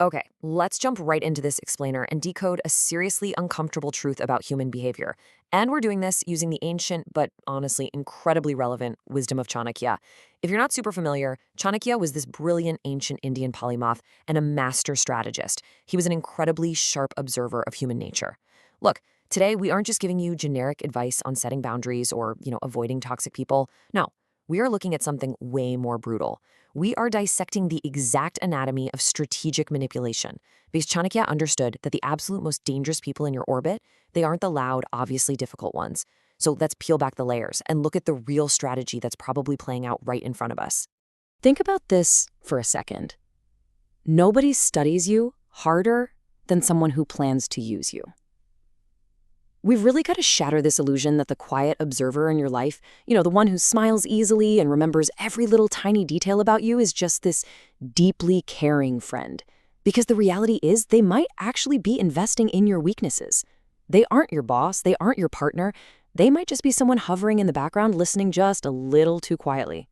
Okay, let's jump right into this explainer and decode a seriously uncomfortable truth about human behavior. And we're doing this using the ancient, but honestly incredibly relevant wisdom of Chanakya. If you're not super familiar, Chanakya was this brilliant ancient Indian polymath and a master strategist. He was an incredibly sharp observer of human nature. Look, today we aren't just giving you generic advice on setting boundaries or, avoiding toxic people. No, we are looking at something way more brutal. We are dissecting the exact anatomy of strategic manipulation, because Chanakya understood that the absolute most dangerous people in your orbit, they aren't the loud, obviously difficult ones. So let's peel back the layers and look at the real strategy that's probably playing out right in front of us. Think about this for a second. Nobody studies you harder than someone who plans to use you. We've really got to shatter this illusion that the quiet observer in your life, the one who smiles easily and remembers every little tiny detail about you, is just this deeply caring friend. Because the reality is they might actually be investing in your weaknesses. They aren't your boss, they aren't your partner. They might just be someone hovering in the background listening just a little too quietly.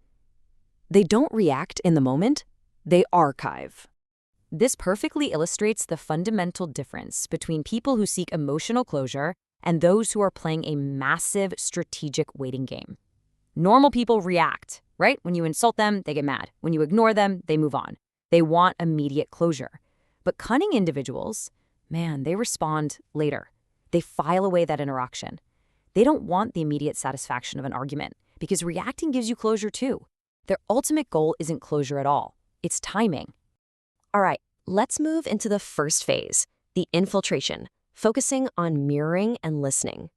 They don't react in the moment, they archive. This perfectly illustrates the fundamental difference between people who seek emotional closure and those who are playing a massive strategic waiting game. Normal people react, right? When you insult them, they get mad. When you ignore them, they move on. They want immediate closure. But cunning individuals, man, they respond later. They file away that interaction. They don't want the immediate satisfaction of an argument because reacting gives you closure too. Their ultimate goal isn't closure at all. It's timing. All right, let's move into the first phase, the infiltration, focusing on mirroring and listening.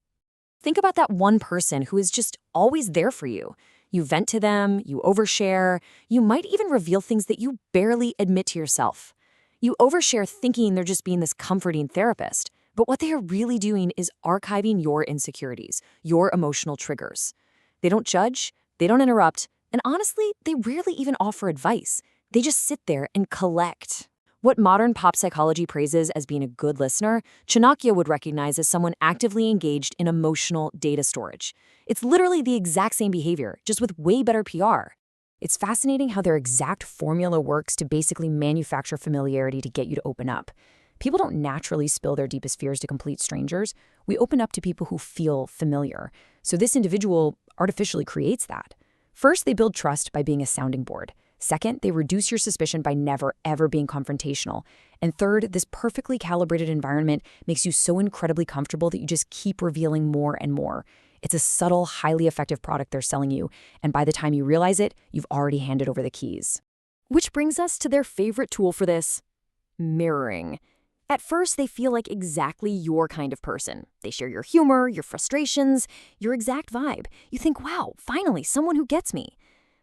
Think about that one person who is just always there for you. You vent to them, you overshare, you might even reveal things that you barely admit to yourself. You overshare thinking they're just being this comforting therapist, but what they are really doing is archiving your insecurities, your emotional triggers. They don't judge, they don't interrupt, and honestly, they rarely even offer advice. They just sit there and collect. What modern pop psychology praises as being a good listener, Chanakya would recognize as someone actively engaged in emotional data storage. It's literally the exact same behavior, just with way better PR. It's fascinating how their exact formula works to basically manufacture familiarity to get you to open up. People don't naturally spill their deepest fears to complete strangers. We open up to people who feel familiar. So this individual artificially creates that. First, they build trust by being a sounding board. Second, they reduce your suspicion by never, ever being confrontational. And third, this perfectly calibrated environment makes you so incredibly comfortable that you just keep revealing more and more. It's a subtle, highly effective product they're selling you, and by the time you realize it, you've already handed over the keys. Which brings us to their favorite tool for this: mirroring. At first, they feel like exactly your kind of person. They share your humor, your frustrations, your exact vibe. You think, wow, finally, someone who gets me.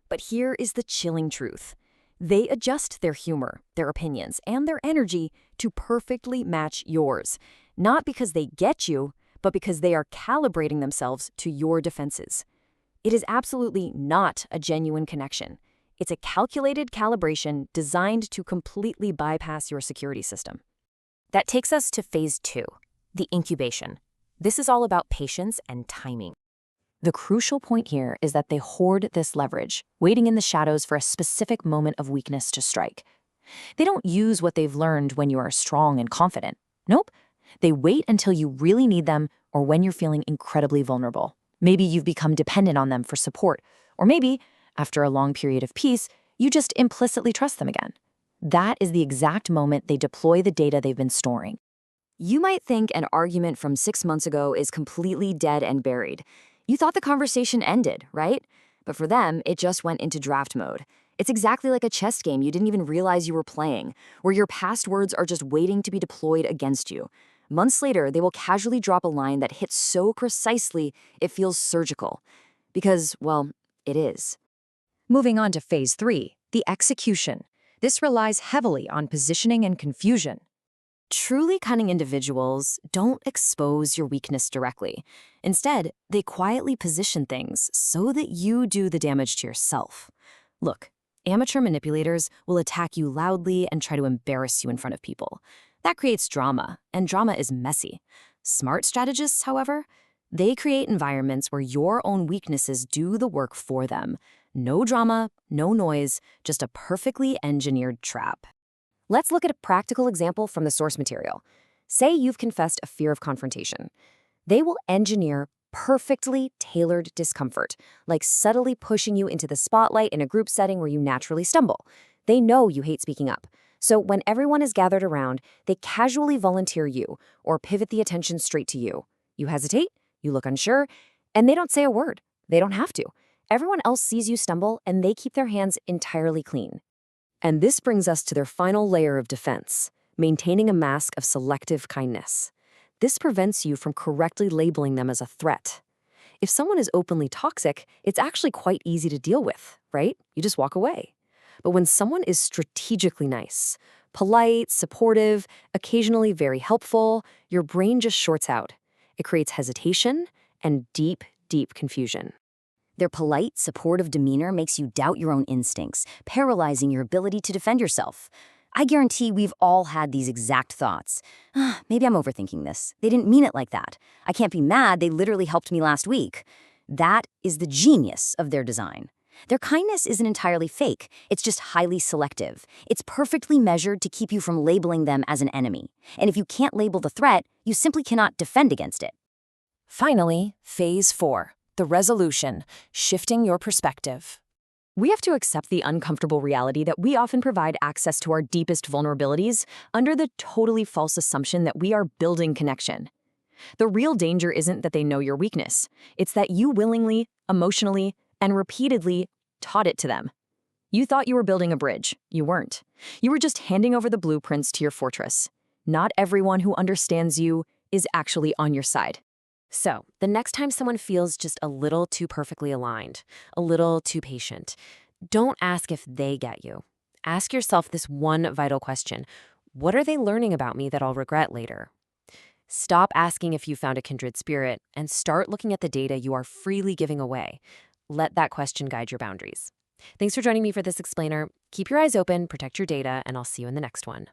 But here is the chilling truth. They adjust their humor, their opinions, and their energy to perfectly match yours. Not because they get you, but because they are calibrating themselves to your defenses. It is absolutely not a genuine connection. It's a calculated calibration designed to completely bypass your security system. That takes us to phase 2, the incubation. This is all about patience and timing. The crucial point here is that they hoard this leverage, waiting in the shadows for a specific moment of weakness to strike. They don't use what they've learned when you are strong and confident. Nope. They wait until you really need them or when you're feeling incredibly vulnerable. Maybe you've become dependent on them for support, or maybe, after a long period of peace, you just implicitly trust them again. That is the exact moment they deploy the data they've been storing. You might think an argument from 6 months ago is completely dead and buried. You thought the conversation ended, right? But for them, it just went into draft mode. It's exactly like a chess game you didn't even realize you were playing, where your past words are just waiting to be deployed against you. Months later, they will casually drop a line that hits so precisely it feels surgical. Because, well, it is. Moving on to phase 3, the execution. This relies heavily on positioning and confusion. Truly cunning individuals don't expose your weakness directly. Instead, they quietly position things so that you do the damage to yourself. Look, amateur manipulators will attack you loudly and try to embarrass you in front of people. That creates drama, and drama is messy. Smart strategists, however, they create environments where your own weaknesses do the work for them. No drama, no noise, just a perfectly engineered trap. Let's look at a practical example from the source material. Say you've confessed a fear of confrontation. They will engineer perfectly tailored discomfort, like subtly pushing you into the spotlight in a group setting where you naturally stumble. They know you hate speaking up. So when everyone is gathered around, they casually volunteer you or pivot the attention straight to you. You hesitate, you look unsure, and they don't say a word. They don't have to. Everyone else sees you stumble, and they keep their hands entirely clean. And this brings us to their final layer of defense, maintaining a mask of selective kindness. This prevents you from correctly labeling them as a threat. If someone is openly toxic, it's actually quite easy to deal with, right? You just walk away. But when someone is strategically nice, polite, supportive, occasionally very helpful, your brain just shorts out. It creates hesitation and deep, deep confusion. Their polite, supportive demeanor makes you doubt your own instincts, paralyzing your ability to defend yourself. I guarantee we've all had these exact thoughts. Maybe I'm overthinking this. They didn't mean it like that. I can't be mad, they literally helped me last week. That is the genius of their design. Their kindness isn't entirely fake, it's just highly selective. It's perfectly measured to keep you from labeling them as an enemy. And if you can't label the threat, you simply cannot defend against it. Finally, phase 4, the resolution, shifting your perspective. We have to accept the uncomfortable reality that we often provide access to our deepest vulnerabilities under the totally false assumption that we are building connection. The real danger isn't that they know your weakness. It's that you willingly, emotionally, and repeatedly taught it to them. You thought you were building a bridge. You weren't. You were just handing over the blueprints to your fortress. Not everyone who understands you is actually on your side. So, the next time someone feels just a little too perfectly aligned, a little too patient, don't ask if they get you. Ask yourself this one vital question. What are they learning about me that I'll regret later? Stop asking if you found a kindred spirit and start looking at the data you are freely giving away. Let that question guide your boundaries. Thanks for joining me for this explainer. Keep your eyes open, protect your data, and I'll see you in the next one.